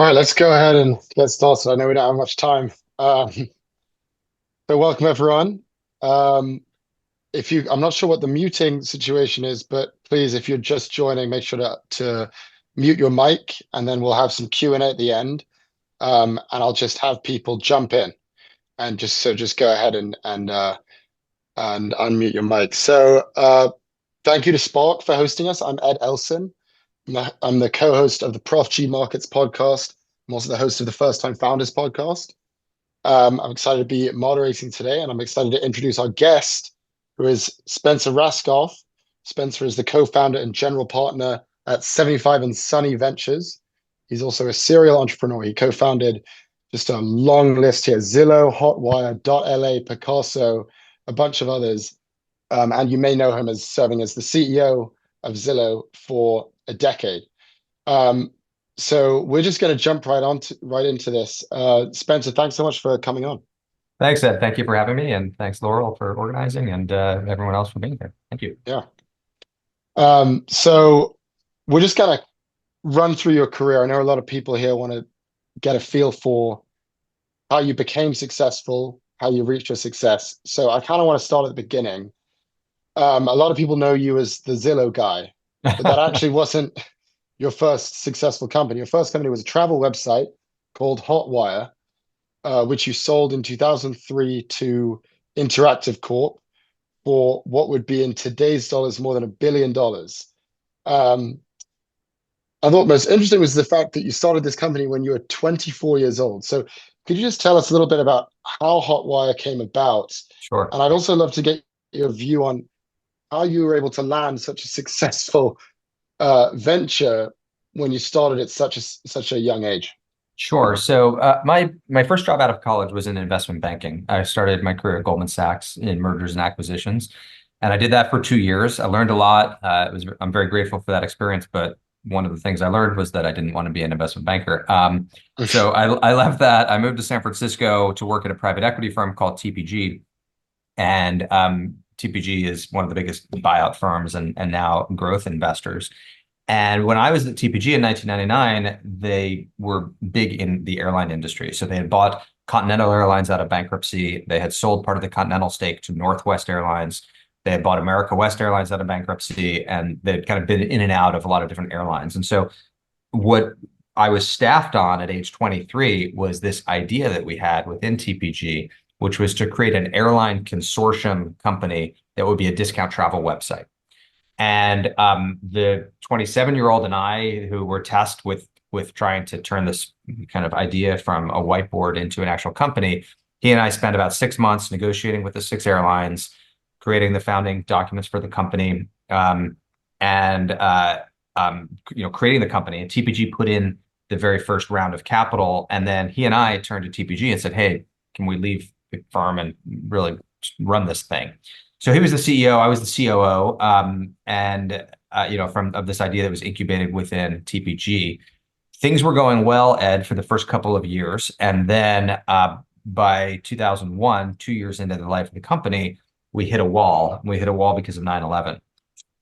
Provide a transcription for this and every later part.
All right, let's go ahead and get started. I know we don't have much time. So welcome everyone. Um, I'm not sure what the muting situation is, but please, if you're just joining, make sure to mute your mic, and then we'll have some Q&A at the end. And I'll just have people jump in and just go ahead and unmute your mic. Thank you to Sparc for hosting us. I'm Ed Elson. I'm the co-host of the Prof G Markets podcast. I'm also the host of the First Time Founders podcast. I'm excited to be moderating today, and I'm excited to introduce our guest, who is Spencer Rascoff. Spencer is the co-founder and general partner at 75 and Sunny Ventures. He's also a serial entrepreneur. He co-founded just a long list here: Zillow, Hotwire, dot.LA, Pacaso, a bunch of others. And you may know him as serving as the CEO of Zillow for a decade. So we're just going to jump right into this. Spencer, thanks so much for coming on. Thanks, Ed. Thank you for having me, and thanks, Laurel, for organizing, and everyone else for being here. Thank you. Yeah. So we're just going to run through your career. I know a lot of people here want to get a feel for how you became successful, how you reached your success. So I kind of want to start at the beginning. A lot of people know you as the Zillow guy, but that actually wasn't your first successful company. Your first company was a travel website called Hotwire, which you sold in 2003 to Interactive Corp for what would be in today's dollars more than $1 billion. I thought most interesting was the fact that you started this company when you were 24 years old. So could you just tell us a little bit about how Hotwire came about? Sure. And I'd also love to get your view on how you were able to land such a successful venture when you started at such a young age. Sure. So my first job out of college was in investment banking. I started my career at Goldman Sachs in mergers and acquisitions, and I did that for 2 years. I learned a lot. I'm very grateful for that experience, but one of the things I learned was that I didn't want to be an investment banker. So I left that. I moved to San Francisco to work at a private equity firm called TPG, and TPG is one of the biggest buyout firms and now growth investors. And when I was at TPG in 1999, they were big in the airline industry. So they had bought Continental Airlines out of bankruptcy. They had sold part of the Continental stake to Northwest Airlines. They had bought America West Airlines out of bankruptcy, and they'd kind of been in and out of a lot of different airlines. And so what I was staffed on at age 23 was this idea that we had within TPG, which was to create an airline consortium company that would be a discount travel website. And the 27-year-old and I, who were tasked with trying to turn this kind of idea from a whiteboard into an actual company, he and I spent about 6 months negotiating with the 6 airlines, creating the founding documents for the company, and creating the company. And TPG put in the very first round of capital, and then he and I turned to TPG and said, "Hey, can we leave the firm and really run this thing?" So he was the CEO, I was the COO, from this idea that was incubated within TPG. Things were going well, Ed, for the first couple of years, and then by 2001, 2 years into the life of the company, we hit a wall. We hit a wall because of 9/11.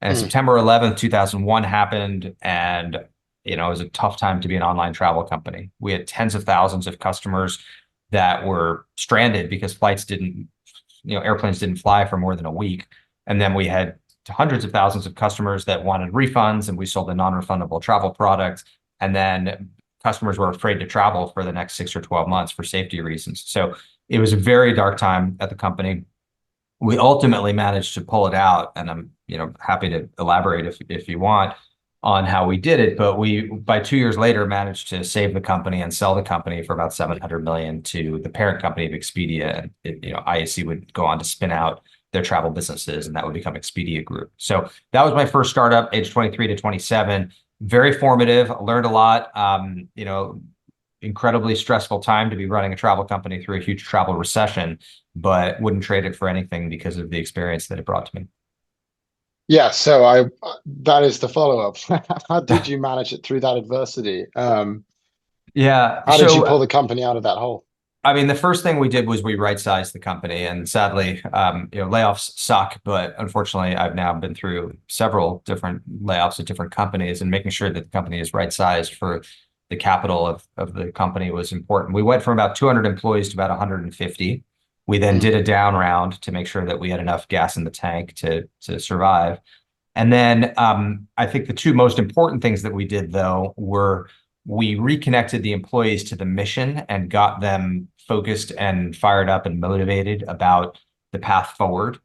And September 11th, 2001 happened, and it was a tough time to be an online travel company. We had tens of thousands of customers that were stranded because airplanes didn't fly for more than a week. And then we had hundreds of thousands of customers that wanted refunds, and we sold a non-refundable travel product. And then customers were afraid to travel for the next 6 or 12 months for safety reasons. So it was a very dark time at the company. We ultimately managed to pull it out, and I'm happy to elaborate if you want on how we did it. But we, by 2 years later, managed to save the company and sell the company for about $700 million to the parent company of Expedia. And IAC would go on to spin out their travel businesses, and that would become Expedia Group. So that was my first startup, age 23 to 27. Very formative. I learned a lot. Incredibly stressful time to be running a travel company through a huge travel recession, but wouldn't trade it for anything because of the experience that it brought to me. Yeah, so that is the follow-up. How did you manage it through that adversity? Yeah. How did you pull the company out of that hole? I mean, the first thing we did was we right-sized the company, and sadly, layoffs suck. But unfortunately, I've now been through several different layoffs at different companies, and making sure that the company is right-sized for the capital of the company was important. We went from about 200 employees to about 150. We then Mm. did a down round to make sure that we had enough gas in the tank to survive. And then I think the two most important things that we did, though, were we reconnected the employees to the mission and got them focused and fired up and motivated about the path forward.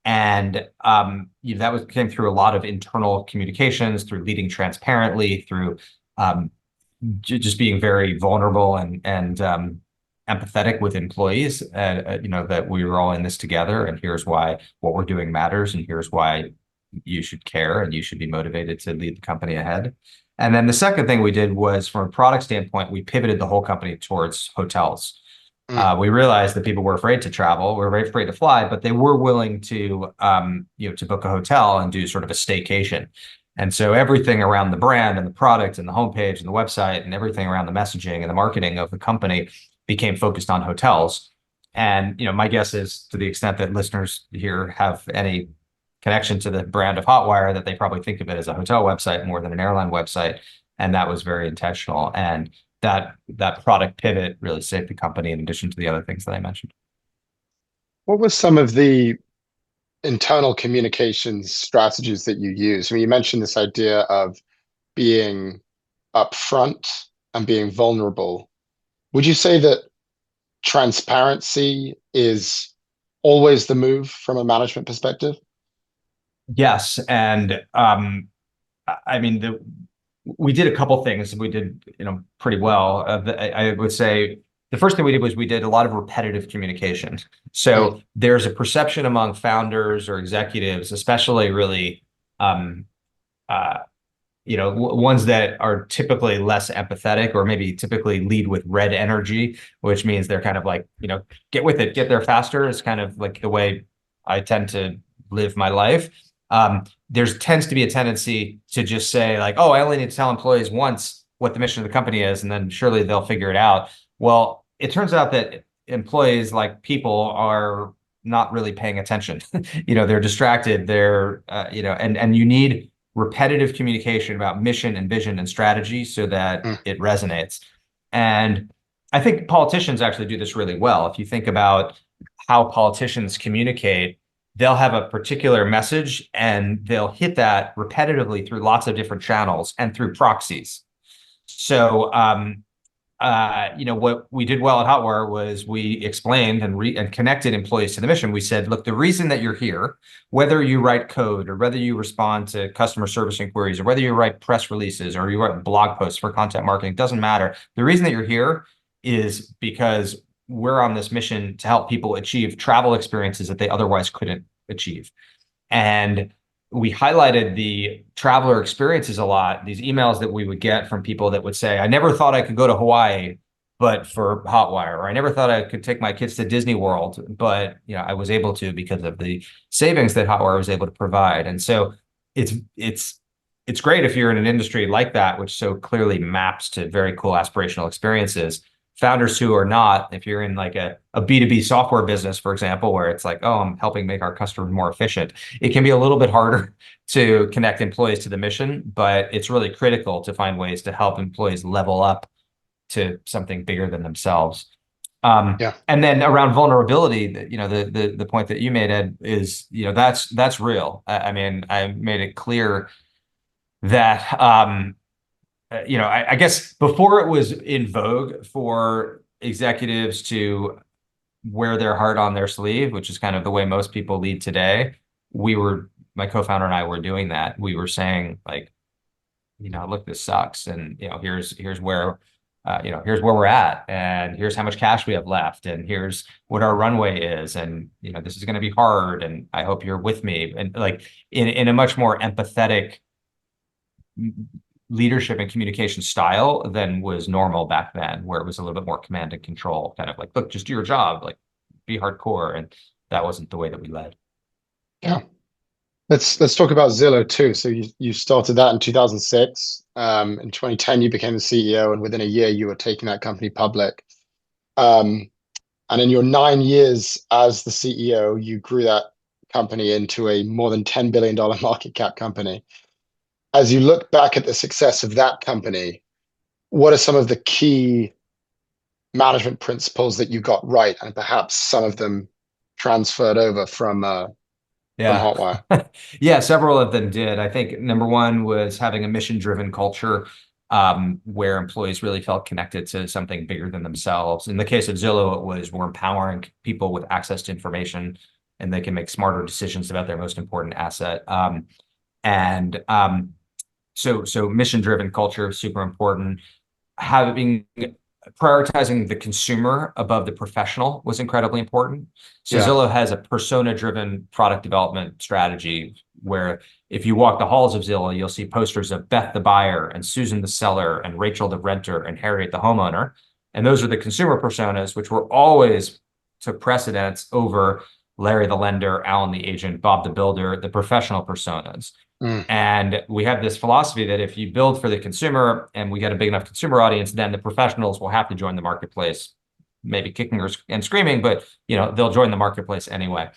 And that came through a lot of internal communications, through leading transparently, through um, just being very vulnerable and empathetic with employees. That we were all in this together, and here's why what we're doing matters, and here's why you should care and you should be motivated to lead the company ahead. And then the second thing we did was, from a product standpoint, we pivoted the whole company towards hotels. Mm. We realized that people were afraid to travel, were very afraid to fly, but they were willing to book a hotel and do sort of a staycation. And so everything around the brand and the product and the homepage and the website and everything around the messaging and the marketing of the company became focused on hotels. And my guess is, to the extent that listeners here have any connection to the brand of Hotwire, that they probably think of it as a hotel website more than an airline website. And that was very intentional. And that product pivot really saved the company, in addition to the other things that I mentioned. What were some of the internal communications strategies that you use? I mean, you mentioned this idea of being upfront and being vulnerable. Would you say that transparency is always the move from a management perspective? Yes, and I mean, we did a couple things. We did, pretty well. I would say the first thing we did was we did a lot of repetitive communication. Mm. So there's a perception among founders or executives, especially really, uh, ones that are typically less empathetic, or maybe typically lead with red energy, which means they're kind of like, get with it, get there faster, is kind of like the way I tend to live my life. There's tends to be a tendency to just say like, oh, I only need to tell employees once what the mission of the company is, and then surely they'll figure it out. Well, it turns out that employees, like people, are not really paying attention. They're distracted. And you need repetitive communication about mission and vision and strategy so that Mm. it resonates. And I think politicians actually do this really well. If you think about how politicians communicate, they'll have a particular message and they'll hit that repetitively through lots of different channels and through proxies. So, what we did well at Hotwire was we explained and connected employees to the mission. We said, look, the reason that you're here, whether you write code or whether you respond to customer service inquiries or whether you write press releases or you write blog posts for content marketing, doesn't matter. The reason that you're here is because we're on this mission to help people achieve travel experiences that they otherwise couldn't achieve. And we highlighted the traveler experiences a lot, these emails that we would get from people that would say, I never thought I could go to Hawaii, but for Hotwire, or I never thought I could take my kids to Disney World, but I was able to because of the savings that Hotwire was able to provide. And so it's great if you're in an industry like that, which so clearly maps to very cool aspirational experiences. Founders who are not, if you're in like a B2B software business, for example, where it's like, oh, I'm helping make our customers more efficient, it can be a little bit harder to connect employees to the mission, but it's really critical to find ways to help employees level up to something bigger than themselves. Yeah. And then around vulnerability, the point that you made, Ed, is, that's real. I mean, I made it clear that I guess before it was in vogue for executives to wear their heart on their sleeve, which is kind of the way most people lead today, my co-founder and I were doing that. We were saying like, look, this sucks. And, here's where we're at, and here's how much cash we have left, and here's what our runway is. And, this is going to be hard. And I hope you're with me. And like in a much more empathetic leadership and communication style than was normal back then, where it was a little bit more command and control, kind of like, look, just do your job, like be hardcore. And that wasn't the way that we led. Yeah. Let's talk about Zillow too. So you started that in 2006. In 2010, you became the CEO, and within a year, you were taking that company public. And in your 9 years as the CEO, you grew that company into a more than $10 billion market cap company. As you look back at the success of that company, what are some of the key management principles that you got right, and perhaps some of them transferred over from Yeah. Hotwire? Yeah, several of them did. I think number one was having a mission-driven culture where employees really felt connected to something bigger than themselves. In the case of Zillow, it was we're empowering people with access to information and they can make smarter decisions about their most important asset. And so mission-driven culture, super important. Having Prioritizing the consumer above the professional was incredibly important. So Yeah. Zillow has a persona-driven product development strategy where if you walk the halls of Zillow, you'll see posters of Beth the buyer and Susan the seller and Rachel the renter and Harriet the homeowner. And those are the consumer personas, which were always took precedence over Larry the lender, Alan the agent, Bob the builder, the professional personas. Mm. And we have this philosophy that if you build for the consumer and we get a big enough consumer audience, then the professionals will have to join the marketplace, maybe kicking and screaming, but they'll join the marketplace anyway.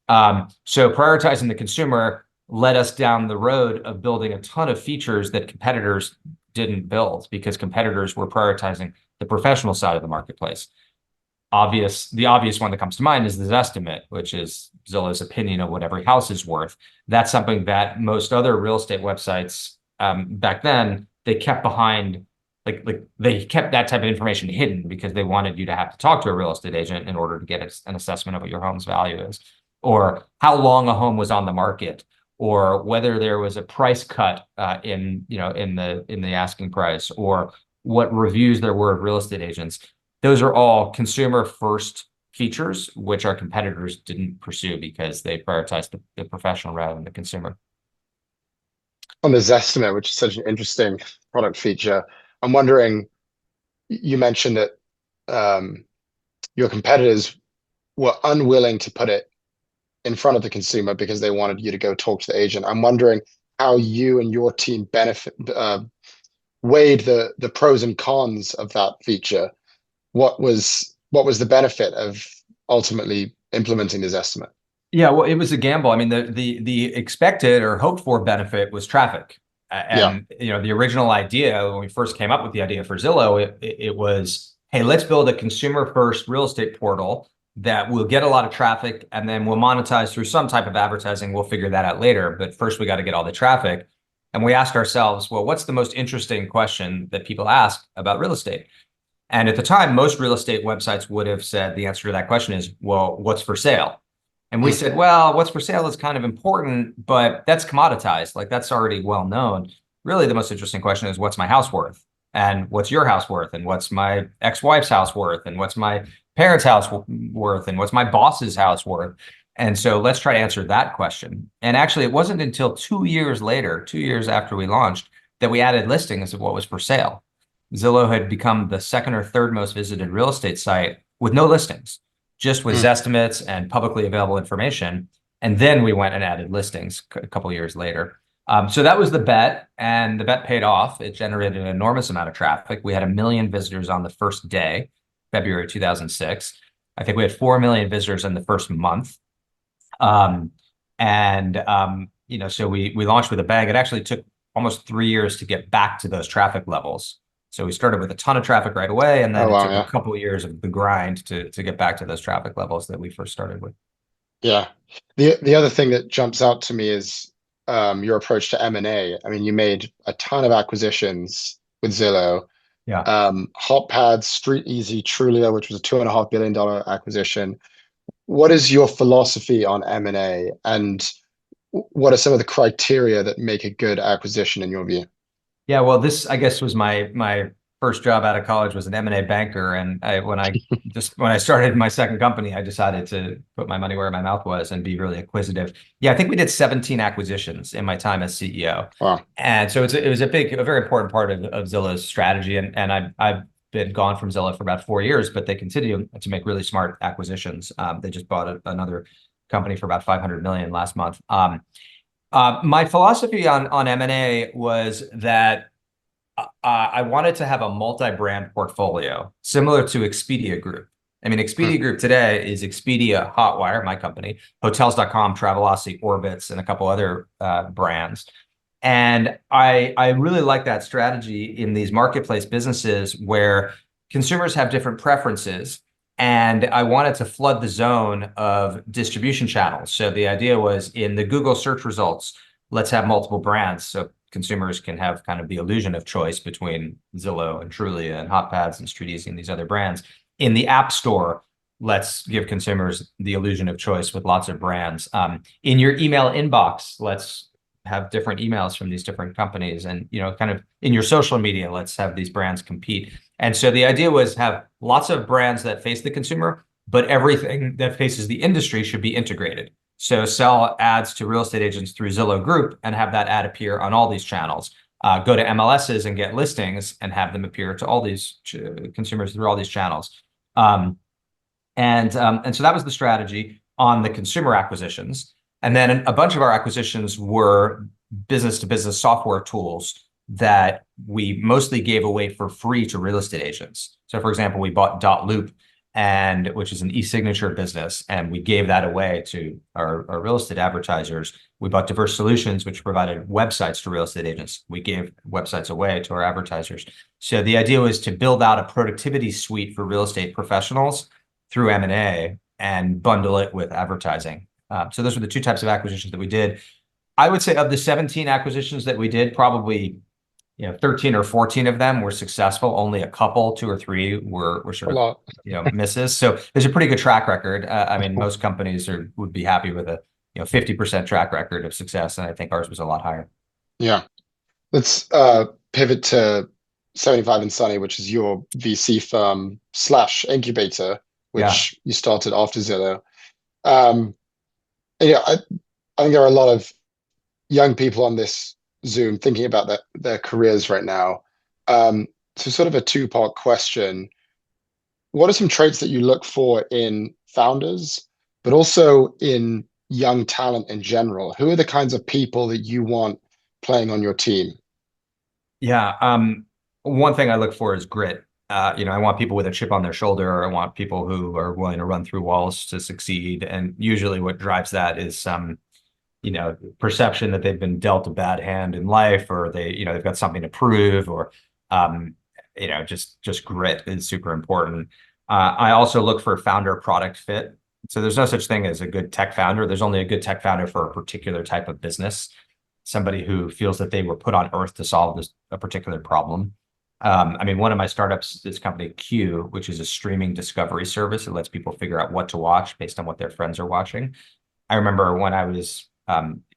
So prioritizing the consumer led us down the road of building a ton of features that competitors didn't build because competitors were prioritizing the professional side of the marketplace. The obvious one that comes to mind is the Zestimate, which is Zillow's opinion of what every house is worth. That's something that most other real estate websites back then, they kept behind, like they kept that type of information hidden because they wanted you to have to talk to a real estate agent in order to get an assessment of what your home's value is, or how long a home was on the market, or whether there was a price cut in the asking price, or what reviews there were of real estate agents. Those are all consumer first features, which our competitors didn't pursue because they prioritized the professional rather than the consumer. On the Zestimate, which is such an interesting product feature, I'm wondering, you mentioned that your competitors were unwilling to put it in front of the consumer because they wanted you to go talk to the agent. I'm wondering how you and your team weighed the pros and cons of that feature. What was the benefit of ultimately implementing this estimate? Yeah, well, it was a gamble. I mean, the expected or hoped for benefit was traffic. Yeah. And the original idea when we first came up with the idea for Zillow, it was, hey, let's build a consumer first real estate portal that will get a lot of traffic and then we'll monetize through some type of advertising. We'll figure that out later. But first we got to get all the traffic. And we asked ourselves, well, what's the most interesting question that people ask about real estate? And at the time, most real estate websites would have said the answer to that question is, well, what's for sale? And we said, well, what's for sale is kind of important, but that's commoditized. Like that's already well known. Really, the most interesting question is what's my house worth? And what's your house worth? And what's my ex-wife's house worth? And what's my parents' house worth? And what's my boss's house worth? And so let's try to answer that question. And actually, it wasn't until 2 years later, 2 years after we launched, that we added listings of what was for sale. Zillow had become the second or third most visited real estate site with no listings, just with estimates and publicly available information. And then we went and added listings a couple of years later. So that was the bet, and the bet paid off. It generated an enormous amount of traffic. We had 1 million visitors on the first day, February 2006. I think we had 4 million visitors in the first month. So we launched with a bang. It actually took almost 3 years to get back to those traffic levels. So we started with a ton of traffic right away, and then it took a couple of years of the grind to get back to those traffic levels that we first started with. Yeah. The other thing that jumps out to me is your approach to M&A. I mean, you made a ton of acquisitions with Zillow. Yeah. HotPads, Street Easy, Trulio, which was a $2.5 billion acquisition. What is your philosophy on M&A, and what are some of the criteria that make a good acquisition in your view? Yeah, well, this, I guess, was my first job out of college was an M&A banker. And when I started my second company, I decided to put my money where my mouth was and be really acquisitive. Yeah, I think we did 17 acquisitions in my time as CEO. Wow. And so it was a very important part of Zillow's strategy. And I've been gone from Zillow for about 4 years, but they continue to make really smart acquisitions. They just bought another company for about 500 million last month. My philosophy on M&A was that I wanted to have a multi-brand portfolio similar to Expedia Group. I mean, Expedia Group today is Expedia, Hotwire, my company, Hotels.com, Travelocity, Orbitz, and a couple other brands. And I really like that strategy in these marketplace businesses where consumers have different preferences. And I wanted to flood the zone of distribution channels. So the idea was in the Google search results, let's have multiple brands so consumers can have kind of the illusion of choice between Zillow and Trulia and HotPads and StreetEasy and these other brands. In the App Store, let's give consumers the illusion of choice with lots of brands. In your email inbox, let's have different emails from these different companies, and kind of in your social media, let's have these brands compete. And so the idea was have lots of brands that face the consumer, but everything that faces the industry should be integrated. So sell ads to real estate agents through Zillow Group and have that ad appear on all these channels. Go to MLSs and get listings and have them appear to all these consumers through all these channels. And so that was the strategy on the consumer acquisitions. And then a bunch of our acquisitions were business-to-business software tools that we mostly gave away for free to real estate agents. So for example, we bought .Loop, which is an e-signature business, and we gave that away to our real estate advertisers. We bought Diverse Solutions, which provided websites to real estate agents. We gave websites away to our advertisers. So the idea was to build out a productivity suite for real estate professionals through M&A and bundle it with advertising. So those were the two types of acquisitions that we did. I would say of the 17 acquisitions that we did, probably 13 or 14 of them were successful. Only a couple, 2 or 3 were sort of misses. So there's a pretty good track record. I mean, most companies would be happy with a 50% track record of success, and I think ours was a lot higher. Yeah. Let's pivot to 75 and Sunny, which is your VC firm / incubator, which you started after Zillow. I think there are a lot of young people on this Zoom thinking about their careers right now. So sort of a two-part question. What are some traits that you look for in founders, but also in young talent in general? Who are the kinds of people that you want playing on your team? Yeah. One thing I look for is grit. I want people with a chip on their shoulder. I want people who are willing to run through walls to succeed. And usually what drives that is some, perception that they've been dealt a bad hand in life, or they've got something to prove, or, just grit is super important. I also look for founder product fit. So there's no such thing as a good tech founder. There's only a good tech founder for a particular type of business, somebody who feels that they were put on earth to solve a particular problem. One of my startups, this company Q, which is a streaming discovery service that lets people figure out what to watch based on what their friends are watching. I remember when I was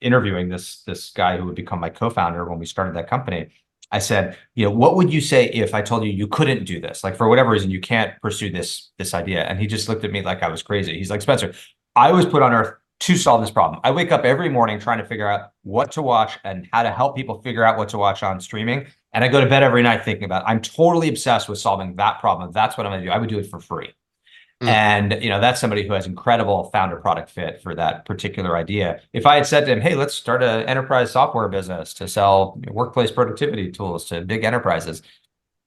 interviewing this guy who would become my co-founder when we started that company, I said, what would you say if I told you couldn't do this? Like, for whatever reason, you can't pursue this idea. And he just looked at me like I was crazy. He's like, Spencer, I was put on earth to solve this problem. I wake up every morning trying to figure out what to watch and how to help people figure out what to watch on streaming. And I go to bed every night thinking about it. I'm totally obsessed with solving that problem. That's what I'm going to do. I would do it for free. And, that's somebody who has incredible founder product fit for that particular idea. If I had said to him, hey, let's start an enterprise software business to sell workplace productivity tools to big enterprises,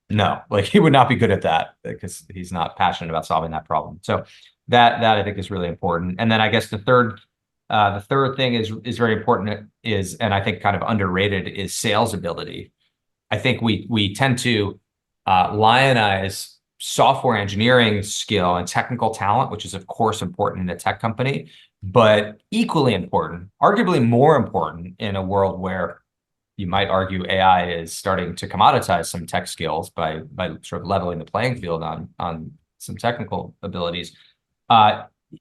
no, like he would not be good at that because he's not passionate about solving that problem. So that I think is really important. And then I guess the third thing is very important and I think kind of underrated, is sales ability. I think we tend to lionize software engineering skill and technical talent, which is of course important in a tech company, but equally important, arguably more important in a world where you might argue AI is starting to commoditize some tech skills by sort of leveling the playing field on some technical abilities.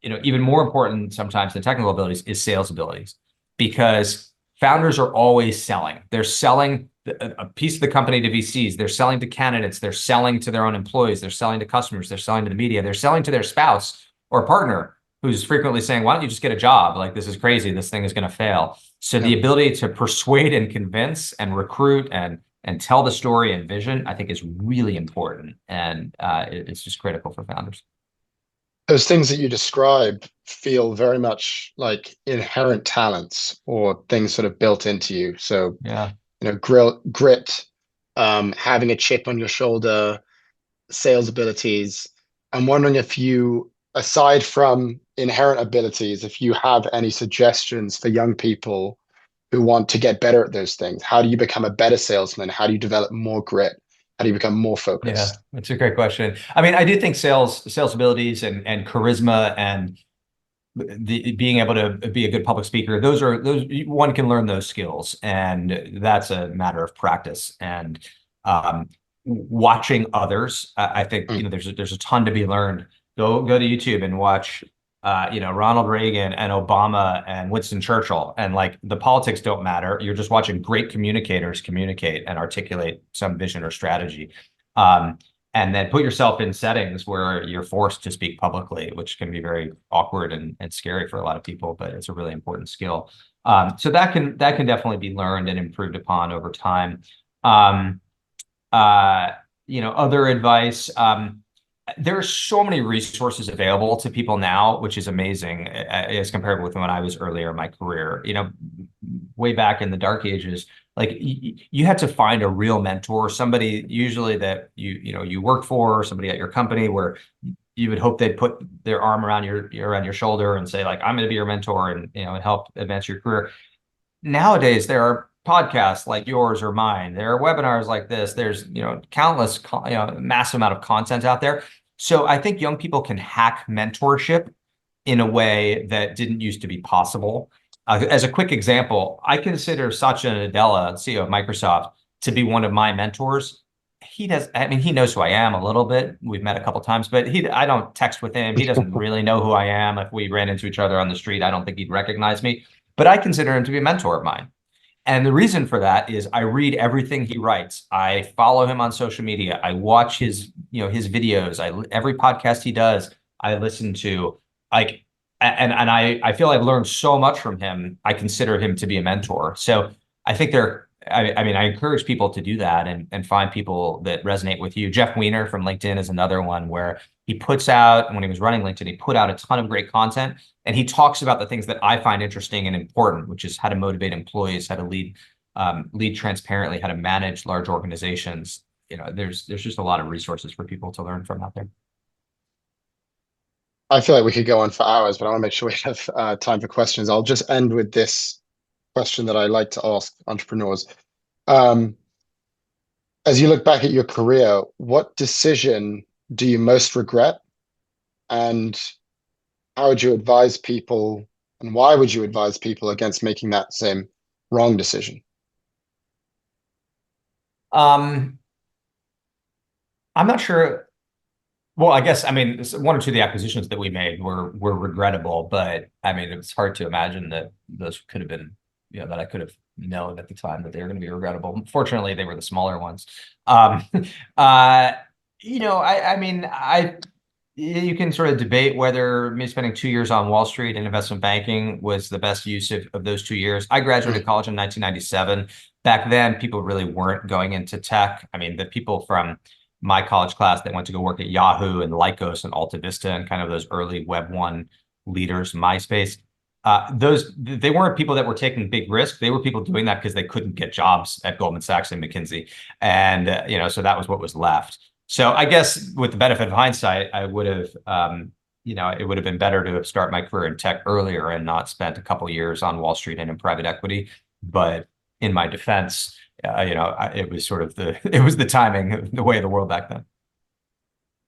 Even more important sometimes than technical abilities is sales abilities, because founders are always selling. They're selling a piece of the company to VCs. They're selling to candidates. They're selling to their own employees. They're selling to customers. They're selling to the media. They're selling to their spouse or partner, who's frequently saying, why don't you just get a job? Like, this is crazy. This thing is going to fail. So the ability to persuade and convince and recruit and tell the story and vision, I think, is really important. And it's just critical for founders. Those things that you describe feel very much like inherent talents or things sort of built into you. So, grit, having a chip on your shoulder, sales abilities. I'm wondering if you, aside from inherent abilities, if you have any suggestions for young people who want to get better at those things? How do you become a better salesman? How do you develop more grit? How do you become more Yeah, focused? that's a great question. I mean, I do think sales abilities and charisma and the being able to be a good public speaker, those one can learn those skills, and that's a matter of practice and watching others. I think Mm. there's a ton to be learned. Go to YouTube and watch Ronald Reagan and Obama and Winston Churchill, and like the politics don't matter. You're just watching great communicators communicate and articulate some vision or strategy. And then put yourself in settings where you're forced to speak publicly, which can be very awkward and scary for a lot of people, but it's a really important skill. So that can definitely be learned and improved upon over time. Um, Other advice. There are so many resources available to people now, which is amazing as compared with when I was earlier in my career. Way back in the dark ages, like you had to find a real mentor, somebody usually that you work for, or somebody at your company where you would hope they'd put their arm around your shoulder and say like, I'm going to be your mentor and help advance your career. Nowadays, there are podcasts like yours or mine. There are webinars like this. There's countless massive amount of content out there. So I think young people can hack mentorship in a way that didn't used to be possible. As a quick example, I consider Satya Nadella, CEO of Microsoft, to be one of my mentors. He knows who I am a little bit. We've met a couple times, but I don't text with him. He doesn't really know who I am. If we ran into each other on the street, I don't think he'd recognize me, but I consider him to be a mentor of mine. And the reason for that is I read everything he writes. I follow him on social media. I watch his videos. Every podcast he does, I listen to. Like, and I feel I've learned so much from him. I consider him to be a mentor. So I think I encourage people to do that and find people that resonate with you. Jeff Weiner from LinkedIn is another one where he puts out, when he was running LinkedIn, he put out a ton of great content, and he talks about the things that I find interesting and important, which is how to motivate employees, how to lead transparently, how to manage large organizations. There's just a lot of resources for people to learn from out there. I feel like we could go on for hours, but I want to make sure we have time for questions. I'll just end with this question that I like to ask entrepreneurs. Um, as you look back at your career, what decision do you most regret? And how would you advise people, and why would you advise people against making that same wrong decision? I'm not sure. Well, I guess, one or two of the acquisitions that we made were regrettable, but it's hard to imagine that those could have been, that I could have known at the time that they were going to be regrettable. Fortunately, they were the smaller ones. Um, uh, you can sort of debate whether me spending 2 years on Wall Street in investment banking was the best use of those 2 years. I graduated college in 1997. Back then, people really weren't going into tech. The people from my college class that went to go work at Yahoo and Lycos and Alta Vista and kind of those early Web1 leaders, MySpace, they weren't people that were taking big risks. They were people doing that because they couldn't get jobs at Goldman Sachs and McKinsey. And, so that was what was left. So I guess with the benefit of hindsight, I would have, it would have been better to have started my career in tech earlier and not spent a couple of years on Wall Street and in private equity. But in my defense, it was sort of it was the timing, the way of the world back then.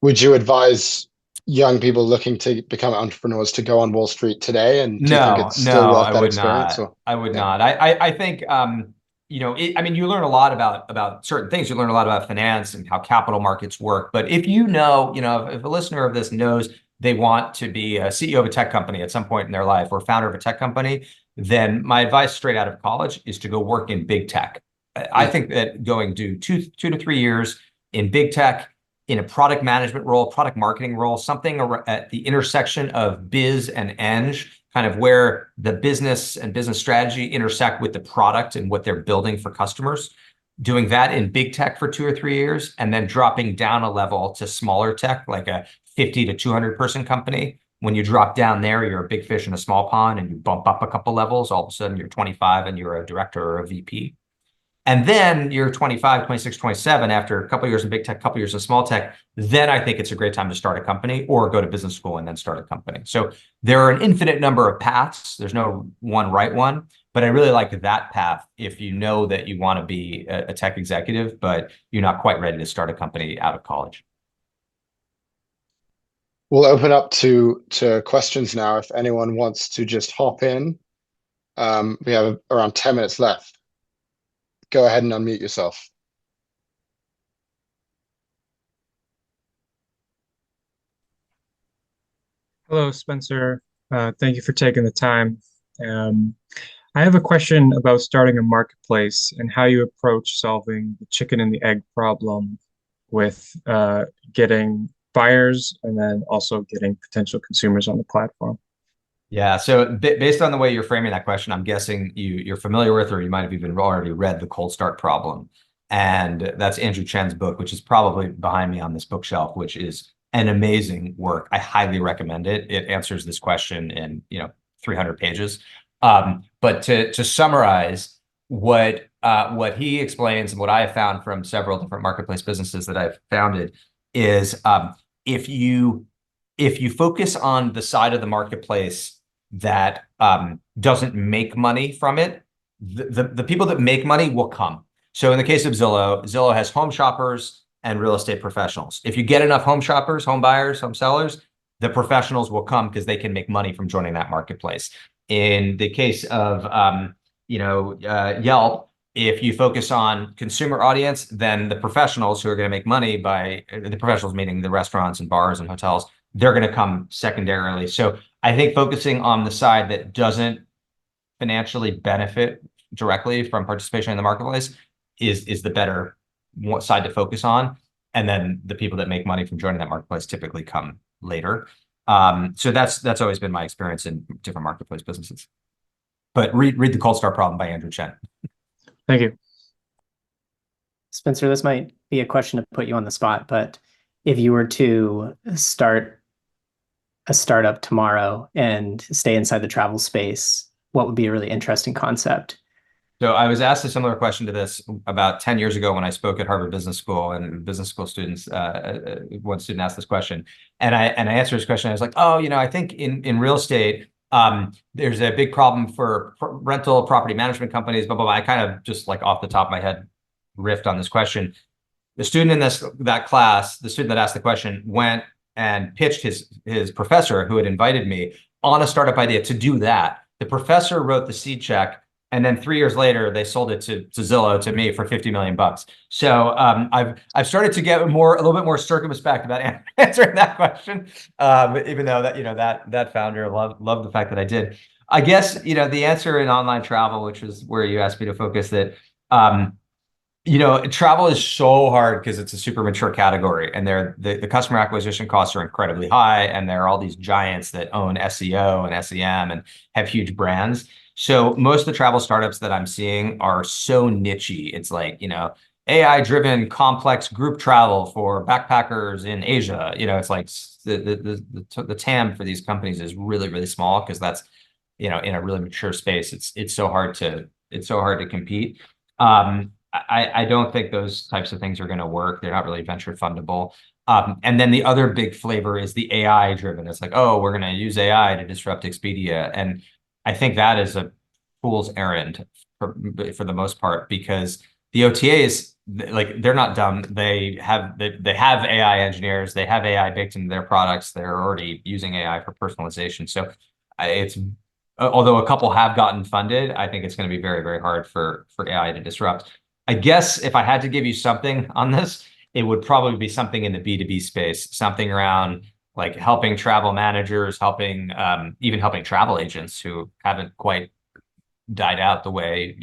Would you advise young people looking to become entrepreneurs to go on Wall Street today? And do you think it's still worth I that would experience? not. Or I would yeah, not. I think, you learn a lot about certain things. You learn a lot about finance and how capital markets work. But if if a listener of this knows they want to be a CEO of a tech company at some point in their life or founder of a tech company, then my advice straight out of college is to go work in big tech. I think that going to 2 to 3 years in big tech, in a product management role, product marketing role, something at the intersection of biz and eng, kind of where the business and business strategy intersect with the product and what they're building for customers. Doing that in big tech for 2 or 3 years, and then dropping down a level to smaller tech, like a 50 to 200 person company. When you drop down there, you're a big fish in a small pond, and you bump up a couple levels. All of a sudden, you're 25 and you're a director or a VP. And then you're 25, 26, 27 after a couple of years in big tech, a couple of years in small tech. Then I think it's a great time to start a company or go to business school and then start a company. So there are an infinite number of paths. There's no one right one, But I really like that path if you know that you want to be a tech executive, but you're not quite ready to start a company out of college. We'll open up to questions now. If anyone wants to just hop in, we have around 10 minutes left. Go ahead and unmute yourself. Hello, Spencer. Thank you for taking the time. Um, I have a question about starting a marketplace and how you approach solving the chicken and the egg problem with getting buyers and then also getting potential consumers on the platform. Yeah, so based on the way you're framing that question, I'm guessing you're familiar with, or you might have even already read The Cold Start Problem. And that's Andrew Chen's book, which is probably behind me on this bookshelf, which is an amazing work. I highly recommend it. It answers this question in 300 pages. But to summarize, what he explains and what I have found from several different marketplace businesses that I've founded is if you focus on the side of the marketplace that doesn't make money from it, the people that make money will come. So in the case of Zillow, Zillow has home shoppers and real estate professionals. If you get enough home shoppers, home buyers, home sellers, the professionals will come because they can make money from joining that marketplace. In the case of Yelp, if you focus on consumer audience, then the professionals who are going to make money by the professionals, meaning the restaurants and bars and hotels, they're going to come secondarily. So I think focusing on the side that doesn't financially benefit directly from participation in the marketplace is the better side to focus on. And then the people that make money from joining that marketplace typically come later. So that's always been my experience in different marketplace businesses. But read The Cold Start Problem by Andrew Chen. Thank you. Spencer, this might be a question to put you on the spot, but if you were to start a startup tomorrow and stay inside the travel space, what would be a really interesting concept? So I was asked a similar question to this about 10 years ago when I spoke at Harvard Business School, and business school students, one student asked this question, and I answered his question. I was like, oh, I think in real estate, there's a big problem for rental property management companies, blah, blah, blah. I kind of just like off the top of my head riffed on this question. The student in that class, the student that asked the question, went and pitched his professor who had invited me on a startup idea to do that. The professor wrote the seed check, and then 3 years later, they sold it to Zillow to me for $50 million. So I've started to get a little bit more circumspect about answering that question, even though that founder loved the fact that I did. I guess the answer in online travel, which is where you asked me to focus, that travel is so hard because it's a super mature category, and the customer acquisition costs are incredibly high, and there are all these giants that own SEO and SEM and have huge brands. So most of the travel startups that I'm seeing are so nichey. It's like, AI-driven complex group travel for backpackers in Asia. It's like the TAM for these companies is really, really small because that's, in a really mature space. It's so hard to compete. I don't think those types of things are going to work. They're not really venture fundable. And then the other big flavor is the AI driven. It's like, oh, we're going to use AI to disrupt Expedia. And I think that is a fool's errand for the most part, because the OTAs, like, they're not dumb. They have AI engineers. They have AI baked into their products. They're already using AI for personalization. So although a couple have gotten funded, I think it's going to be very, very hard for AI to disrupt. I guess if I had to give you something on this, it would probably be something in the B2B space, something around like helping travel managers, even helping travel agents who haven't quite died out the way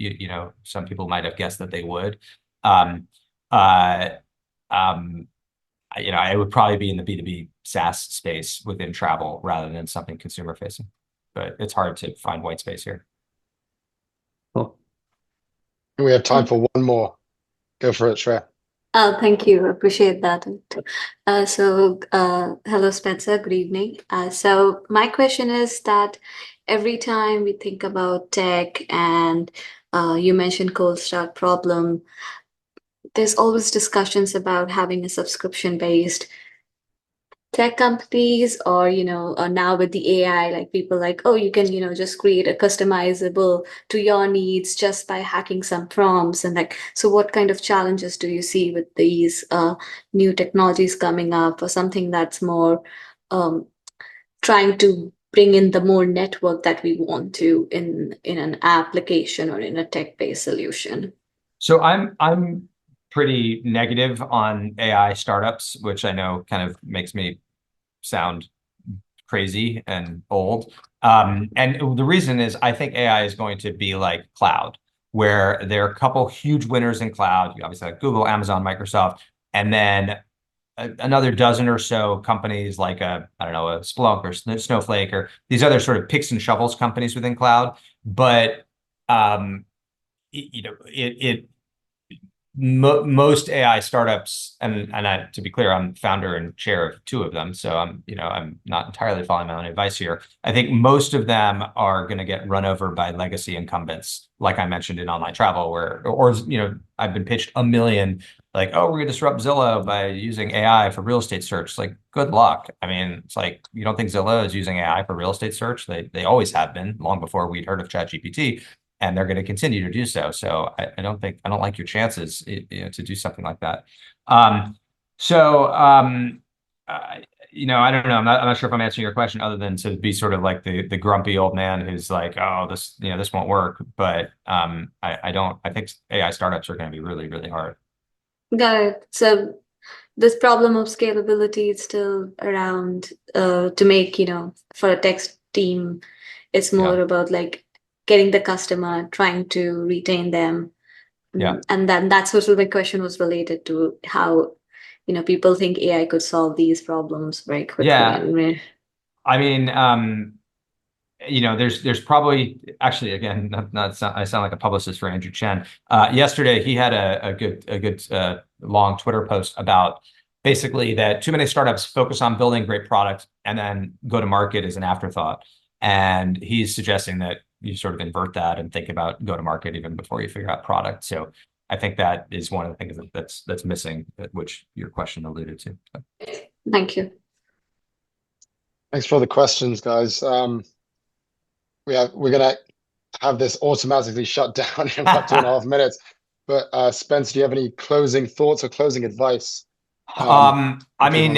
some people might have guessed that they would. I would probably be in the B2B SaaS space within travel rather than something consumer facing, but it's hard to find white space here. Cool. We have time for one more. Go for it, Shreya. Thank you. Appreciate that. Hello, Spencer. Good evening. So my question is that every time we think about tech and you mentioned cold start problem, there's always discussions about having a subscription-based tech companies, or now with the AI, like people like, oh, you can just create a customizable to your needs just by hacking some prompts, and like, so what kind of challenges do you see with these new technologies coming up, or something that's more um, trying to bring in the more network that we want to in an application or in a tech-based solution? So I'm pretty negative on AI startups, which I know kind of makes me sound crazy and old. And the reason is I think AI is going to be like cloud, where there are a couple huge winners in cloud. You obviously have Google, Amazon, Microsoft, and then another dozen or so companies like I don't know, a Splunk or Snowflake or these other sort of picks and shovels companies within cloud. But most AI startups, and to be clear, I'm founder and chair of two of them, so I'm not entirely following my own advice here. I think most of them are going to get run over by legacy incumbents, like I mentioned in online travel, where I've been pitched a million, like, oh, we're going to disrupt Zillow by using AI for real estate search. Like, good luck. I mean, it's like, you don't think Zillow is using AI for real estate search? They always have been, long before we'd heard of ChatGPT. And they're going to continue to do so. So I don't like your chances to do something like that. I don't know. I'm not sure if I'm answering your question, other than to be sort of like the grumpy old man who's like, oh, this won't work. But I think AI startups are going to be really, really hard. Got it. So this problem of scalability is still around to make, for a tech team, it's more about like getting the customer, trying to retain them. Yeah. And then that's what my question was related to, how, people think AI could solve these problems very quickly. Yeah. I mean, there's probably, actually, again, I sound like a publicist for Andrew Chen. Yesterday, he had a good long Twitter post about basically that too many startups focus on building great products and then go to market as an afterthought. And he's suggesting that you sort of invert that and think about go to market even before you figure out product. So I think that is one of the things that's missing, which your question alluded to. Thank you. Thanks for the questions, guys. We're gonna have this automatically shut down in about 2.5 minutes. But Spencer, do you have any closing thoughts or closing advice? I mean,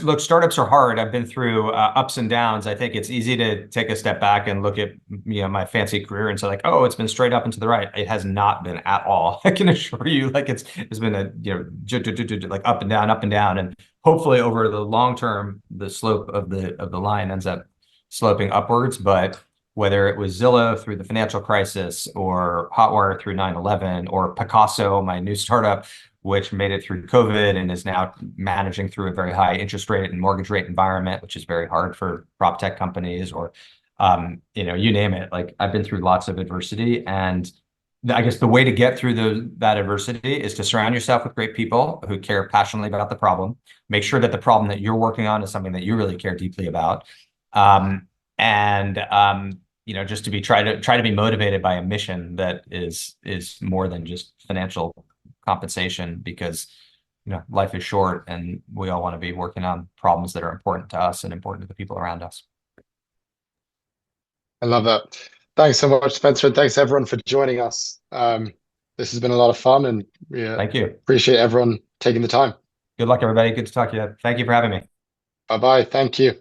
look, startups are hard. I've been through ups and downs. I think it's easy to take a step back and look at my fancy career and say like, oh, it's been straight up and to the right. It has not been at all. I can assure you, like it's been a like up and down, and hopefully over the long term, the slope of the line ends up sloping upwards. But whether it was Zillow through the financial crisis, or Hotwire through 9/11, or Pacaso, my new startup, which made it through COVID and is now managing through a very high interest rate and mortgage rate environment, which is very hard for prop tech companies, or you name it. Like, I've been through lots of adversity, and I guess the way to get through that adversity is to surround yourself with great people who care passionately about the problem. Make sure that the problem that you're working on is something that you really care deeply about, just to try to be motivated by a mission that is more than just financial compensation, because life is short and we all want to be working on problems that are important to us and important to the people around us. I love that. Thanks so much, Spencer, and thanks everyone for joining us. This has been a lot of fun, and thank you. Appreciate everyone taking the time. Good luck, everybody. Good to talk to you. Thank you for having me. Bye-bye. Thank you.